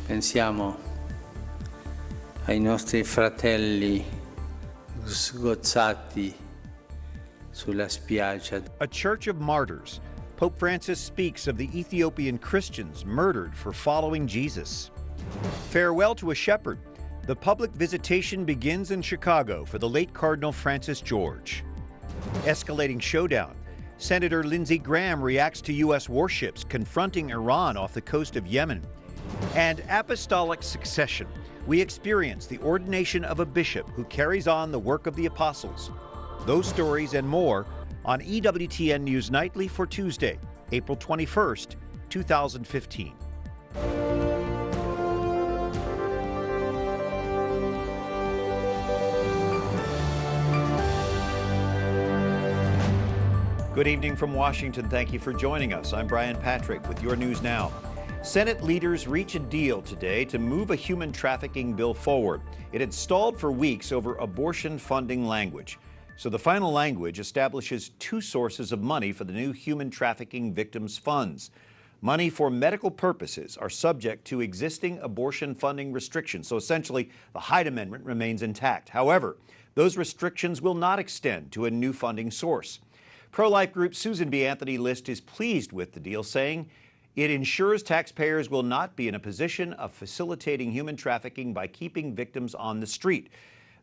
Pensiamo ai nostri fratelli sgozzati sulla spiaggia. A church of martyrs. Pope Francis speaks of the Ethiopian Christians murdered for following Jesus. Farewell to a shepherd. The public visitation begins in Chicago for the late Cardinal Francis George. Escalating showdown. Senator Lindsey Graham reacts to U.S. warships confronting Iran off the coast of Yemen. And apostolic succession. We experience the ordination of a bishop who carries on the work of the apostles. Those stories and more on EWTN News Nightly for Tuesday, April 21st, 2015. Good evening from Washington. Thank you for joining us. I'm Brian Patrick with your news now. Senate leaders reach a deal today to move a human trafficking bill forward. It had stalled for weeks over abortion funding language. So the final language establishes two sources of money for the new human trafficking victims' funds. Money for medical purposes are subject to existing abortion funding restrictions. So essentially, the Hyde Amendment remains intact. However, those restrictions will not extend to a new funding source. Pro-life group Susan B. Anthony List is pleased with the deal, saying it ensures taxpayers will not be in a position of facilitating human trafficking by keeping victims on the street.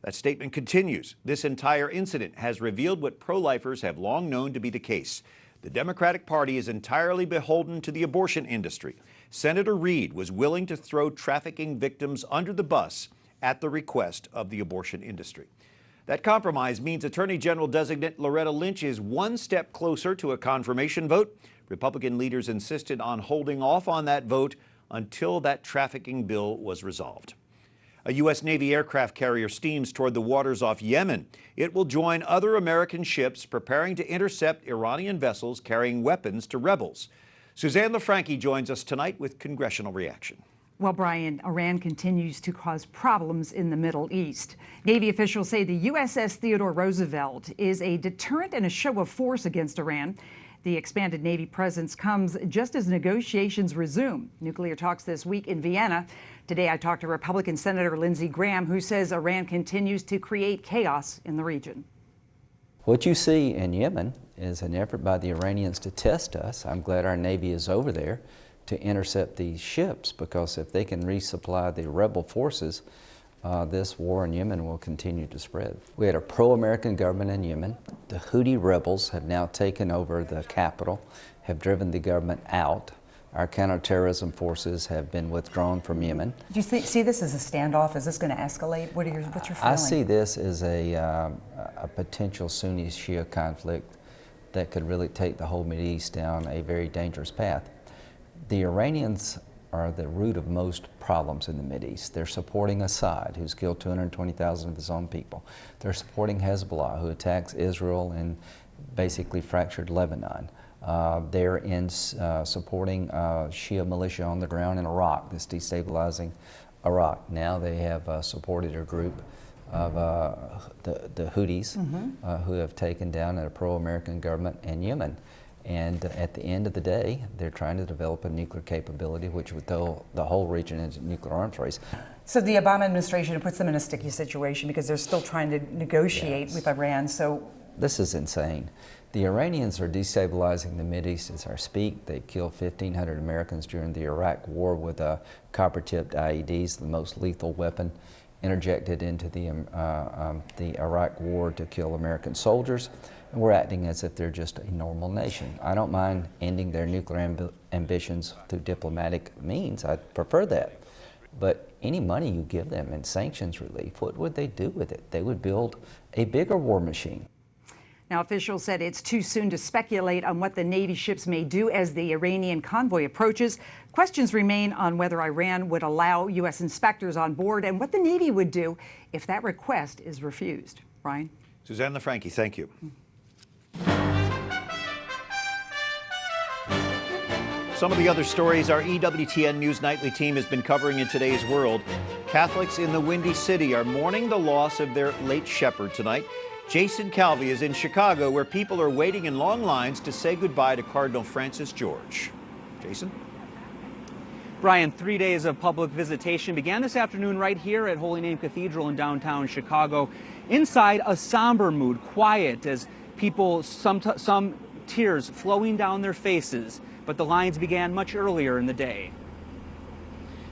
That statement continues. This entire incident has revealed what pro-lifers have long known to be the case. The Democratic Party is entirely beholden to the abortion industry. Senator Reid was willing to throw trafficking victims under the bus at the request of the abortion industry. That compromise means Attorney General designate Loretta Lynch is one step closer to a confirmation vote. Republican leaders insisted on holding off on that vote until that trafficking bill was resolved. A U.S. Navy aircraft carrier steams toward the waters off Yemen. It will join other American ships preparing to intercept Iranian vessels carrying weapons to rebels. Susanne LaFrankie joins us tonight with Congressional reaction. Well, Brian, Iran continues to cause problems in the Middle East. Navy officials say the USS Theodore Roosevelt is a deterrent and a show of force against Iran. The expanded Navy presence comes just as negotiations resume. Nuclear talks this week in Vienna. Today, I talked to Republican Senator Lindsey Graham, who says Iran continues to create chaos in the region. What you see in Yemen is an effort by the Iranians to test us. I'm glad our Navy is over there to intercept these ships, because if they can resupply the rebel forces, this war in Yemen will continue to spread. We had a pro-American government in Yemen. The Houthi rebels have now taken over the capital, have driven the government out. Our counterterrorism forces have been withdrawn from Yemen. Do you see this as a standoff? Is this going to escalate? What's your feeling? I see this as a potential Sunni-Shia conflict that could really take the whole Mideast down a very dangerous path. The Iranians are the root of most problems in the Mideast. They're supporting Assad, who's killed 220,000 of his own people. They're supporting Hezbollah, who attacks Israel and basically fractured Lebanon. They're in supporting Shia militia on the ground in Iraq that's destabilizing Iraq. Now they have supported a group of the Houthis who have taken down a pro-American government in Yemen. And at the end of the day, they're trying to develop a nuclear capability, which would throw the whole region into a nuclear arms race. So the Obama administration puts them in a sticky situation because they're still trying to negotiate with Iran. So this is insane. The Iranians are destabilizing the Mideast as I speak. They killed 1,500 Americans during the Iraq War with copper-tipped IEDs, the most lethal weapon interjected into the Iraq War to kill American soldiers. And we're acting as if they're just a normal nation. I don't mind ending their nuclear ambitions through diplomatic means. I'd prefer that. But any money you give them in sanctions relief, what would they do with it? They would build a bigger war machine. Now, officials said it's too soon to speculate on what the Navy ships may do as the Iranian convoy approaches. Questions remain on whether Iran would allow U.S. inspectors on board and what the Navy would do if that request is refused. Brian? Susanne LaFrankie, thank you. Some of the other stories our EWTN News Nightly team has been covering in today's world. Catholics in the Windy City are mourning the loss of their late shepherd tonight. Jason Calvi is in Chicago, where people are waiting in long lines to say goodbye to Cardinal Francis George. Jason? Brian, 3 days of public visitation began this afternoon right here at Holy Name Cathedral in downtown Chicago. Inside, a somber mood, quiet as people, some tears flowing down their faces, but the lines began much earlier in the day.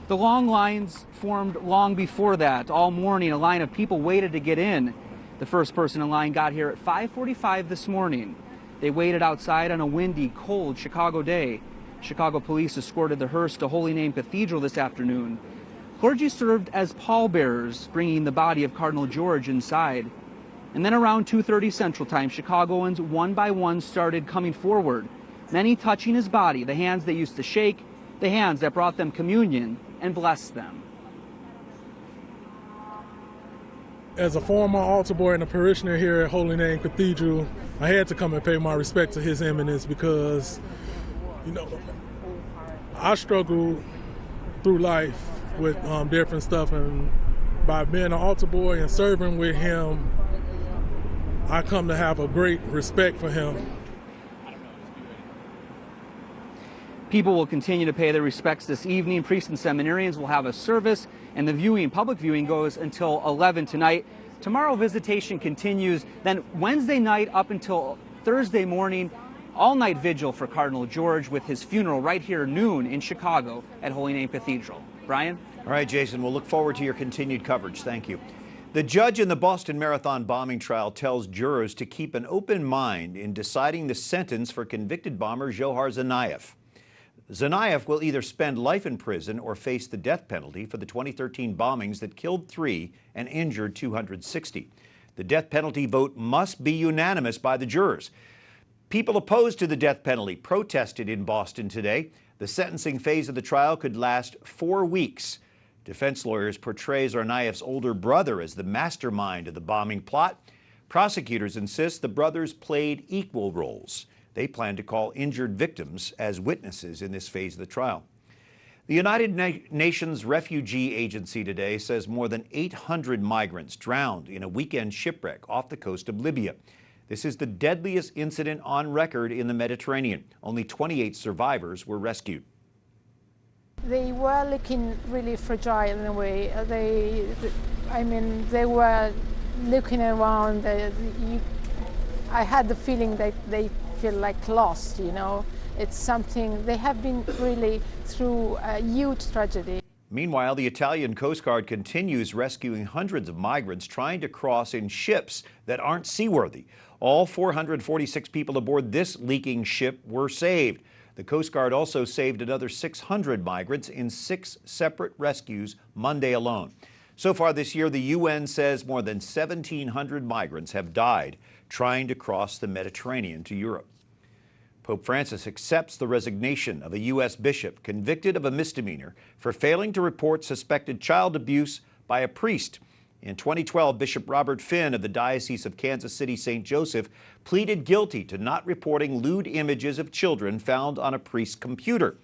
The long lines formed long before that. All morning, a line of people waited to get in. The first person in line got here at 5:45 this morning. They waited outside on a windy, cold Chicago day. Chicago police escorted the hearse to Holy Name Cathedral this afternoon. Clergy served as pallbearers, bringing the body of Cardinal George inside. And then around 2:30 Central Time, Chicagoans one by one started coming forward, many touching his body, the hands that used to shake, the hands that brought them communion and blessed them. As a former altar boy and a parishioner here at Holy Name Cathedral, I had to come and pay my respect to His Eminence because, you know, I struggle through life with different stuff, and by being an altar boy and serving with him, I come to have a great respect for him. People will continue to pay their respects this evening. Priests and seminarians will have a service, and the public viewing goes until 11 tonight. Tomorrow, visitation continues. Then Wednesday night up until Thursday morning, all-night vigil for Cardinal George with his funeral right here noon in Chicago at Holy Name Cathedral. Brian? All right, Jason, we'll look forward to your continued coverage. Thank you. The judge in the Boston Marathon bombing trial tells jurors to keep an open mind in deciding the sentence for convicted bomber Johar Tsarnaev. Tsarnaev will either spend life in prison or face the death penalty for the 2013 bombings that killed 3 and injured 260. The death penalty vote must be unanimous by the jurors. People opposed to the death penalty protested in Boston today. The sentencing phase of the trial could last 4 weeks. Defense lawyers portray Tsarnaev's older brother as the mastermind of the bombing plot. Prosecutors insist the brothers played equal roles. They plan to call injured victims as witnesses in this phase of the trial. The United Nations Refugee Agency today says more than 800 migrants drowned in a weekend shipwreck off the coast of Libya. This is the deadliest incident on record in the Mediterranean. Only 28 survivors were rescued. They were looking really fragile in a way. They were looking around. I had the feeling that they feel like lost, you know. It's something, they have been really through a huge tragedy. Meanwhile, the Italian Coast Guard continues rescuing hundreds of migrants trying to cross in ships that aren't seaworthy. All 446 people aboard this leaking ship were saved. The Coast Guard also saved another 600 migrants in 6 separate rescues Monday alone. So far this year, the UN says more than 1,700 migrants have died trying to cross the Mediterranean to Europe. Pope Francis accepts the resignation of a U.S. bishop convicted of a misdemeanor for failing to report suspected child abuse by a priest. In 2012, Bishop Robert Finn of the Diocese of Kansas City St. Joseph pleaded guilty to not reporting lewd images of children found on a priest's computer.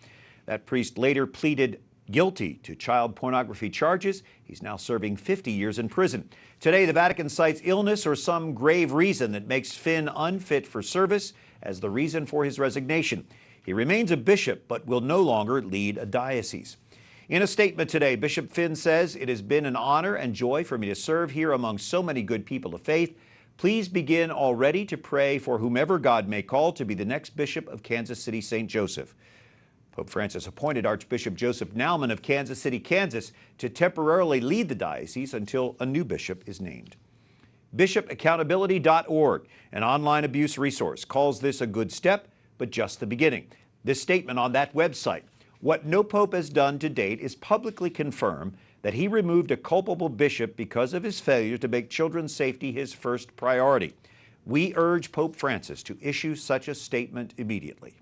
That priest later pleaded guilty to child pornography charges. He's now serving 50 years in prison. Today, the Vatican cites illness or some grave reason that makes Finn unfit for service as the reason for his resignation. He remains a bishop, but will no longer lead a diocese. In a statement today, Bishop Finn says, "It has been an honor and joy for me to serve here among so many good people of faith. Please begin already to pray for whomever God may call to be the next bishop of Kansas City St. Joseph." Pope Francis appointed Archbishop Joseph Naumann of Kansas City, Kansas, to temporarily lead the diocese until a new bishop is named. BishopAccountability.org, an online abuse resource, calls this a good step, but just the beginning. This statement on that website: "What no pope has done to date is publicly confirm that he removed a culpable bishop because of his failure to make children's safety his first priority. We urge Pope Francis to issue such a statement immediately."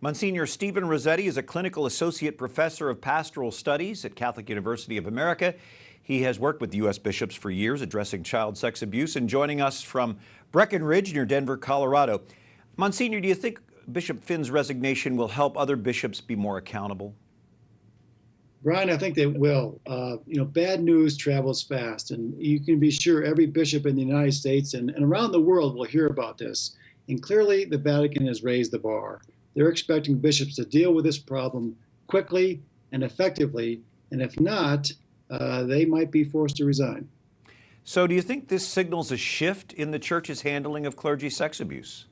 Msgr. Stephen Rossetti is a clinical associate professor of pastoral studies at Catholic University of America. He has worked with U.S. bishops for years addressing child sex abuse, and joining us from Breckenridge near Denver, Colorado. Monsignor, do you think Bishop Finn's resignation will help other bishops be more accountable? Brian, I think they will. Bad news travels fast, and you can be sure every bishop in the United States and around the world will hear about this. And clearly, the Vatican has raised the bar. They're expecting bishops to deal with this problem quickly and effectively, and if not, they might be forced to resign. So do you think this signals a shift in the church's handling of clergy sex abuse?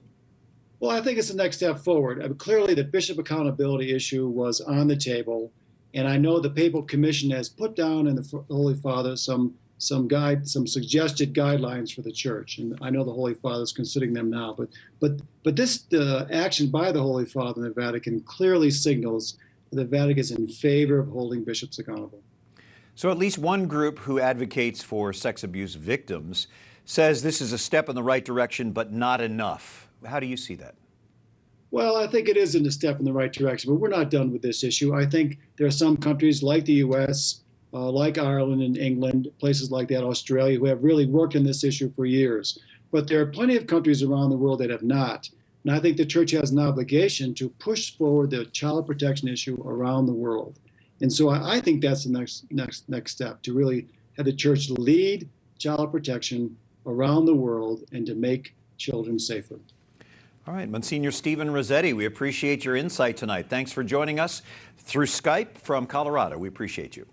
Well, I think it's the next step forward. Clearly, the bishop accountability issue was on the table, and I know the Papal Commission has put down in the Holy Father some suggested guidelines for the church, and I know the Holy Father is considering them now. But this action by the Holy Father in the Vatican clearly signals that the Vatican is in favor of holding bishops accountable. So at least one group who advocates for sex abuse victims says this is a step in the right direction, but not enough. How do you see that? Well, I think it is a step in the right direction, but we're not done with this issue. I think there are some countries like the U.S., like Ireland and England, places like that, Australia, who have really worked on this issue for years. But there are plenty of countries around the world that have not. And I think the church has an obligation to push forward the child protection issue around the world. And so I think that's the next step, to really have the church lead child protection around the world and to make children safer. All right, Msgr. Stephen Rossetti, we appreciate your insight tonight. Thanks for joining us through Skype from Colorado. We appreciate you.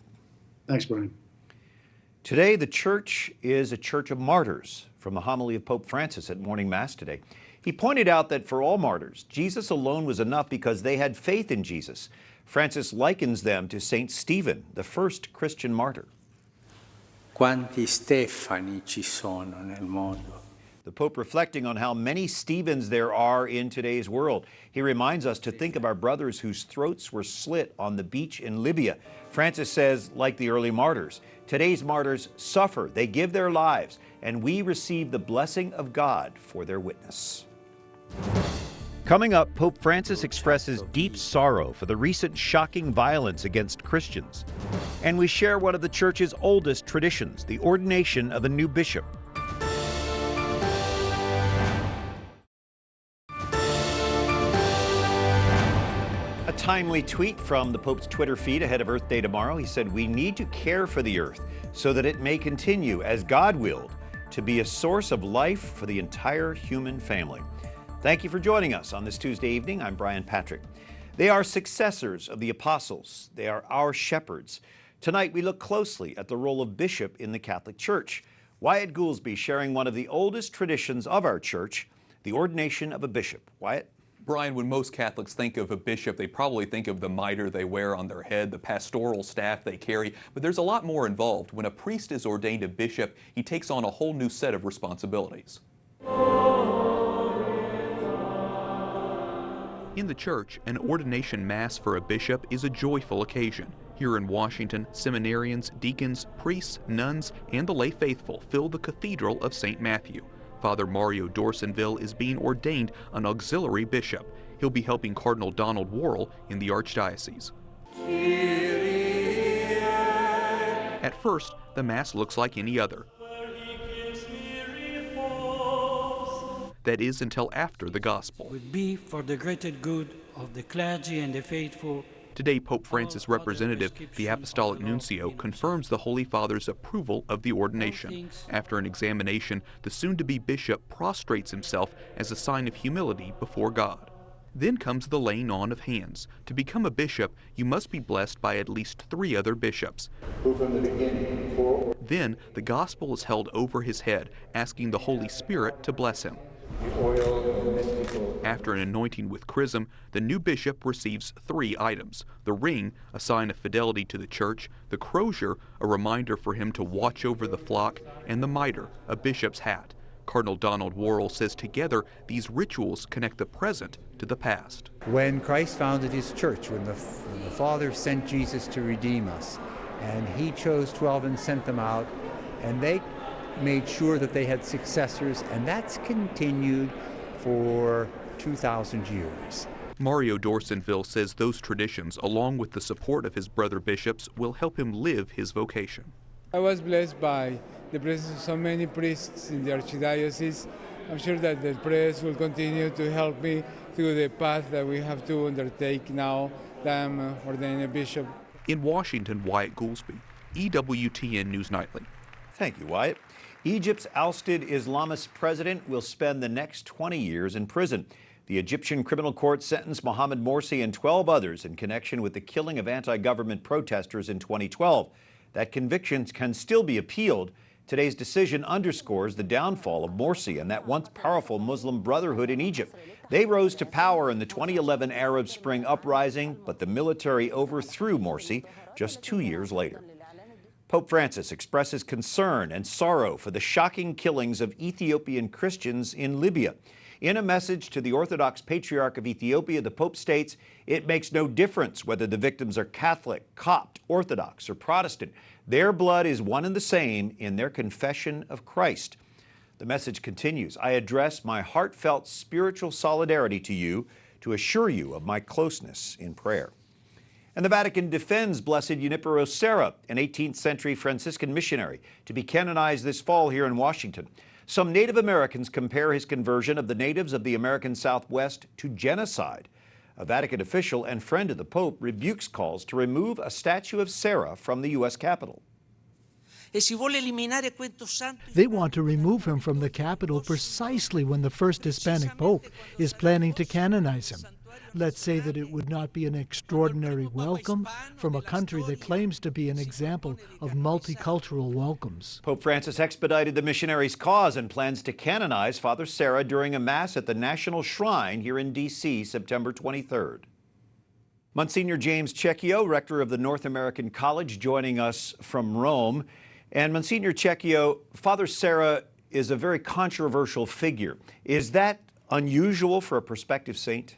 Thanks, Brian. Today, the church is a church of martyrs, from the homily of Pope Francis at morning mass today. He pointed out that for all martyrs, Jesus alone was enough because they had faith in Jesus. Francis likens them to St. Stephen, the first Christian martyr. Quanti Stefani ci sono nel mondo. The Pope reflecting on how many Stephens there are in today's world. He reminds us to think of our brothers whose throats were slit on the beach in Libya. Francis says, like the early martyrs, today's martyrs suffer, they give their lives, and we receive the blessing of God for their witness. Coming up, Pope Francis expresses deep sorrow for the recent shocking violence against Christians. And we share one of the Church's oldest traditions, the ordination of a new bishop. A timely tweet from the Pope's Twitter feed ahead of Earth Day tomorrow. He said, "We need to care for the earth so that it may continue, as God willed, to be a source of life for the entire human family." Thank you for joining us on this Tuesday evening. I'm Brian Patrick. They are successors of the apostles. They are our shepherds. Tonight, we look closely at the role of bishop in the Catholic Church. Wyatt Goolsby sharing one of the oldest traditions of our church, the ordination of a bishop. Wyatt? Brian, when most Catholics think of a bishop, they probably think of the mitre they wear on their head, the pastoral staff they carry, but there's a lot more involved. When a priest is ordained a bishop, he takes on a whole new set of responsibilities. In the church, an ordination mass for a bishop is a joyful occasion. Here in Washington, seminarians, deacons, priests, nuns, and the lay faithful fill the Cathedral of St. Matthew. Father Mario Dorsonville is being ordained an auxiliary bishop. He'll be helping Cardinal Donald Worrell in the Archdiocese. At first, the Mass looks like any other. That is until after the Gospel. Would be for the greater good of the clergy and the faithful. Today, Pope Francis' representative, the Apostolic Nuncio, confirms the Holy Father's approval of the ordination. After an examination, the soon-to-be bishop prostrates himself as a sign of humility before God. Then comes the laying on of hands. To become a bishop, you must be blessed by at least 3 other bishops. Then, the gospel is held over his head, asking the Holy Spirit to bless him. After an anointing with chrism, the new bishop receives 3 items: the ring, a sign of fidelity to the church; the crozier, a reminder for him to watch over the flock; and the mitre, a bishop's hat. Cardinal Donald Worrell says together these rituals connect the present to the past. When Christ founded his church, when the Father sent Jesus to redeem us, and he chose 12 and sent them out, and they made sure that they had successors, and that's continued for 2,000 years. Mario Dorsonville says those traditions, along with the support of his brother bishops, will help him live his vocation. I was blessed by the presence of so many priests in the Archdiocese. I'm sure that the prayers will continue to help me through the path that we have to undertake now that I'm ordained a bishop. In Washington, Wyatt Goolsby, EWTN News Nightly. Thank you, Wyatt. Egypt's ousted Islamist president will spend the next 20 years in prison. The Egyptian criminal court sentenced Mohamed Morsi and 12 others in connection with the killing of anti-government protesters in 2012. That conviction can still be appealed. Today's decision underscores the downfall of Morsi and that once powerful Muslim Brotherhood in Egypt. They rose to power in the 2011 Arab Spring uprising, but the military overthrew Morsi just 2 years later. Pope Francis expresses concern and sorrow for the shocking killings of Ethiopian Christians in Libya. In a message to the Orthodox Patriarch of Ethiopia, the Pope states, "It makes no difference whether the victims are Catholic, Copt, Orthodox, or Protestant. Their blood is one and the same in their confession of Christ." The message continues, "I address my heartfelt spiritual solidarity to you to assure you of my closeness in prayer." And the Vatican defends Blessed Junipero Serra, an 18th century Franciscan missionary, to be canonized this fall here in Washington. Some Native Americans compare his conversion of the natives of the American Southwest to genocide. A Vatican official and friend of the Pope rebukes calls to remove a statue of Serra from the U.S. Capitol. They want to remove him from the Capitol precisely when the first Hispanic Pope is planning to canonize him. Let's say that it would not be an extraordinary welcome from a country that claims to be an example of multicultural welcomes. Pope Francis expedited the missionary's cause and plans to canonize Father Serra during a Mass at the National Shrine here in D.C. September 23rd. Msgr. James Cecchio, Rector of the North American College, joining us from Rome. And Msgr. Cecchio, Father Serra is a very controversial figure. Is that unusual for a prospective saint?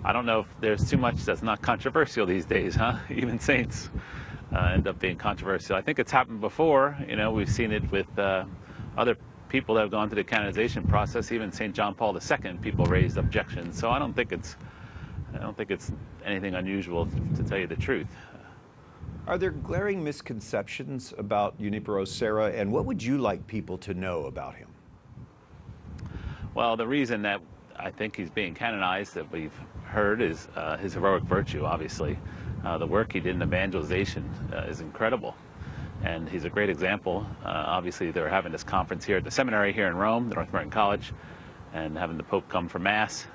I don't know if there's too much that's not controversial these days, huh? Even saints end up being controversial. I think it's happened before. You know, we've seen it with other people that have gone through the canonization process. Even St. John Paul II, people raised objections. So I don't think it's anything unusual, to tell you the truth. Are there glaring misconceptions about Junipero Serra, and what would you like people to know about him? Well, the reason that I think he's being canonized, that we've heard, is his heroic virtue, obviously. The work he did in evangelization is incredible, and he's a great example. Obviously, they're having this conference here at the seminary here in Rome, the North American College, and having the Pope come for Mass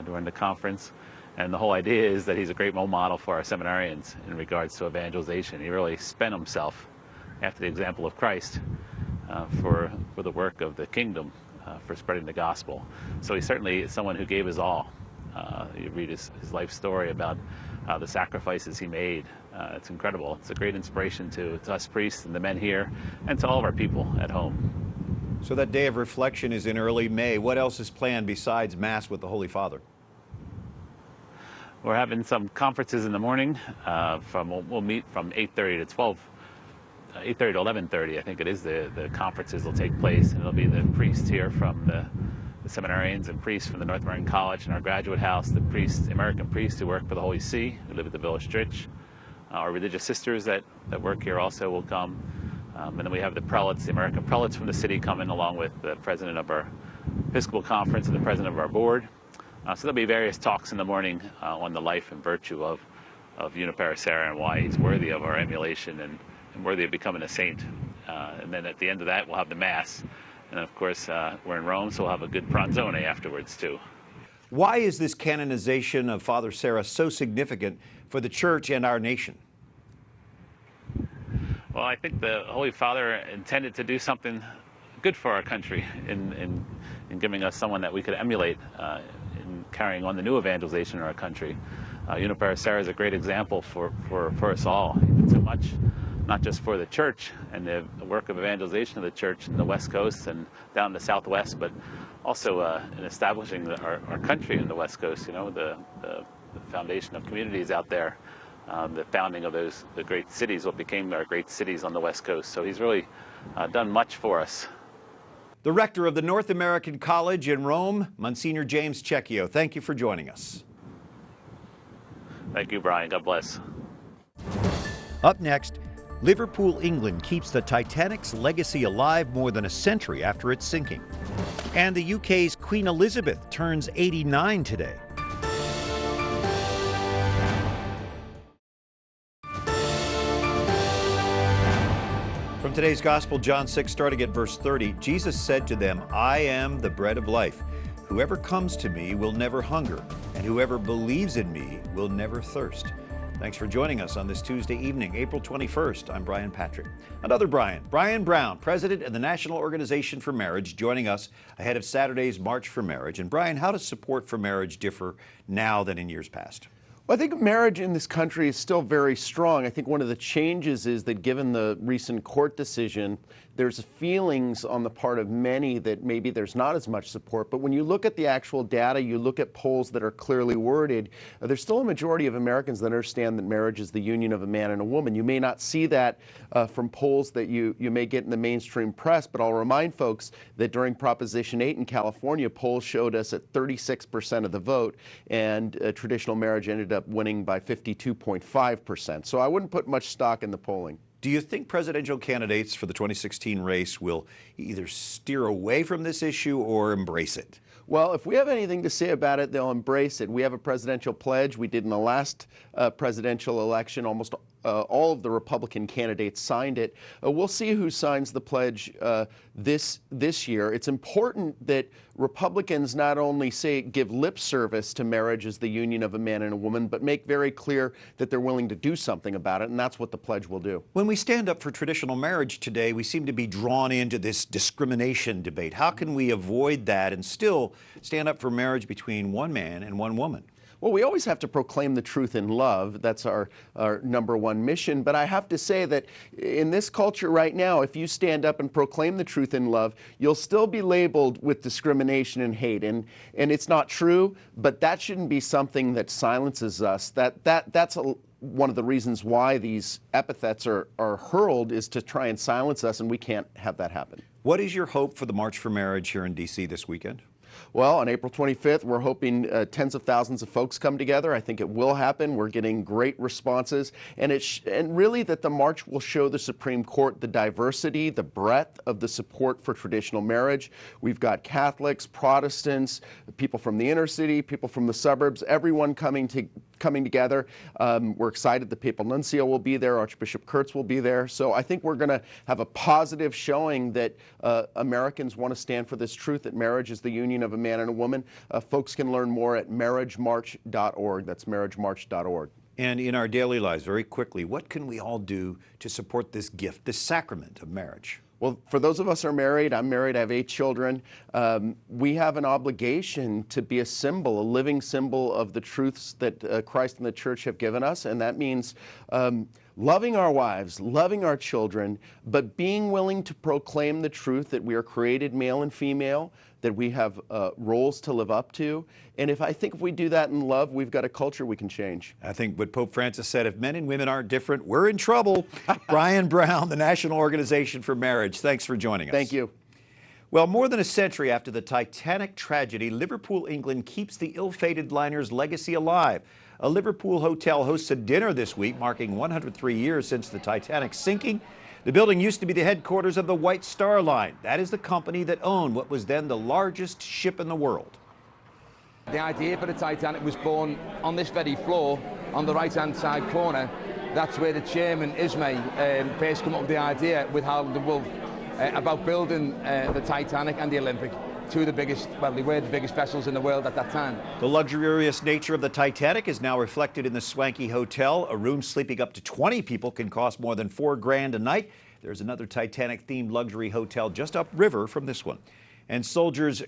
during the conference. And the whole idea is that he's a great role model for our seminarians in regards to evangelization. He really spent himself, after the example of Christ, for the work of the kingdom, for spreading the gospel. So he certainly is someone who gave his all. You read his life story about the sacrifices he made. It's incredible. It's a great inspiration to us priests and the men here, and to all of our people at home. So that day of reflection is in early May. What else is planned besides Mass with the Holy Father? We're having some conferences in the morning. We'll meet from 8:30 to 12. 8:30 to 11:30, I think it is, the conferences will take place, and it'll be the priests here from the seminarians and priests from the North American College and our graduate house, the priests, American priests who work for the Holy See, who live at the Village Church. Our religious sisters that work here also will come. And then we have the prelates, the American prelates from the city coming, along with the president of our Episcopal Conference and the president of our board. So there'll be various talks in the morning on the life and virtue of Junipero Serra and why he's worthy of our emulation and worthy of becoming a saint. And then at the end of that, we'll have the Mass. And of course, we're in Rome, so we'll have a good pranzone afterwards, too. Why is this canonization of Father Serra so significant for the Church and our nation? Well, I think the Holy Father intended to do something good for our country in giving us someone that we could emulate in carrying on the new evangelization in our country. Junipero Serra is a great example for us all. He did so much, not just for the Church and the work of evangelization of the Church in the West Coast and down in the Southwest, but also in establishing our country in the West Coast, you know, the foundation of communities out there, the founding of the great cities, what became our great cities on the West Coast. So he's really done much for us. The Rector of the North American College in Rome, Msgr. James Cecchio. Thank you for joining us. Thank you, Brian. God bless. Up next, Liverpool, England keeps the Titanic's legacy alive more than a century after its sinking. And the UK's Queen Elizabeth turns 89 today. From today's Gospel, John 6, starting at verse 30, Jesus said to them, "I am the bread of life. Whoever comes to me will never hunger, and whoever believes in me will never thirst. Thanks for joining us on this Tuesday evening, April 21st. I'm Brian Patrick. Another Brian, Brian Brown, president of the National Organization for Marriage, joining us ahead of Saturday's March for Marriage. And Brian, how does support for marriage differ now than in years past? Well, I think marriage in this country is still very strong. I think one of the changes is that given the recent court decision, there's feelings on the part of many that maybe there's not as much support. But when you look at the actual data, you look at polls that are clearly worded, there's still a majority of Americans that understand that marriage is the union of a man and a woman. You may not see that from polls that you may get in the mainstream press, but I'll remind folks that during Proposition 8 in California, polls showed us at 36% of the vote, and traditional marriage ended up winning by 52.5%. So I wouldn't put much stock in the polling. Do you think presidential candidates for the 2016 race will either steer away from this issue or embrace it? Well, if we have anything to say about it, they'll embrace it. We have a presidential pledge. We did in the last presidential election. Almost all of the Republican candidates signed it. We'll see who signs the pledge this year. It's important that Republicans not only give lip service to marriage as the union of a man and a woman, but make very clear that they're willing to do something about it, and that's what the pledge will do. When we stand up for traditional marriage today, we seem to be drawn into this discrimination debate. How can we avoid that and still stand up for marriage between one man and one woman? Well, we always have to proclaim the truth in love. That's our number one mission. But I have to say that in this culture right now, if you stand up and proclaim the truth in love, you'll still be labeled with discrimination and hate. And it's not true, but that shouldn't be something that silences us. That's one of the reasons why these epithets are hurled, is to try and silence us, and we can't have that happen. What is your hope for the March for Marriage here in D.C. this weekend? Well, on April 25th, we're hoping tens of thousands of folks come together. I think it will happen. We're getting great responses. And really that the march will show the Supreme Court the diversity, the breadth of the support for traditional marriage. We've got Catholics, Protestants, people from the inner city, people from the suburbs, everyone coming together. We're excited the Papal Nuncio will be there, Archbishop Kurtz will be there. So I think we're going to have a positive showing that Americans want to stand for this truth that marriage is the union of a man and a woman. Folks can learn more at marriagemarch.org. That's marriagemarch.org. And in our daily lives, very quickly, what can we all do to support this gift, this sacrament of marriage? Well, for those of us who are married, I'm married, I have 8 children, we have an obligation to be a symbol, a living symbol of the truths that Christ and the Church have given us, and that means loving our wives, loving our children, but being willing to proclaim the truth that we are created male and female, that we have roles to live up to. And I think if we do that in love, we've got a culture we can change. I think what Pope Francis said, if men and women aren't different, we're in trouble. Brian Brown, the National Organization for Marriage, thanks for joining us. Thank you. Well, more than a century after the Titanic tragedy, Liverpool, England keeps the ill-fated liner's legacy alive. A Liverpool hotel hosts a dinner this week, marking 103 years since the Titanic's sinking. The building used to be the headquarters of the White Star Line. That is the company that owned what was then the largest ship in the world. The idea for the Titanic was born on this very floor, on the right-hand side corner. That's where the chairman, Ismay, first came up with the idea with Harland and Wolff about building the Titanic and the Olympic. Two of the biggest, well, they were the biggest vessels in the world at that time. The luxurious nature of the Titanic is now reflected in the swanky hotel. A room sleeping up to 20 people can cost more than $4 grand a night. There's another Titanic-themed luxury hotel just upriver from this one. And soldiers,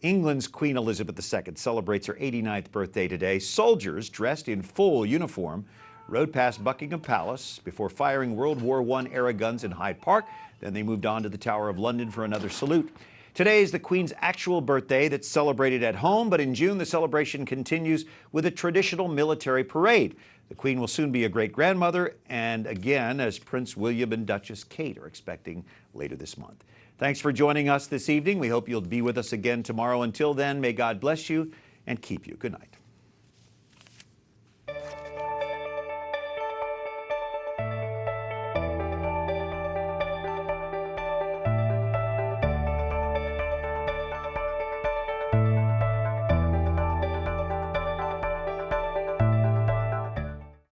England's Queen Elizabeth II celebrates her 89th birthday today. Soldiers dressed in full uniform rode past Buckingham Palace before firing World War I-era guns in Hyde Park. Then they moved on to the Tower of London for another salute. Today is the Queen's actual birthday that's celebrated at home, but in June the celebration continues with a traditional military parade. The Queen will soon be a great-grandmother, and again, as Prince William and Duchess Kate are expecting later this month. Thanks for joining us this evening. We hope you'll be with us again tomorrow. Until then, may God bless you and keep you. Good night.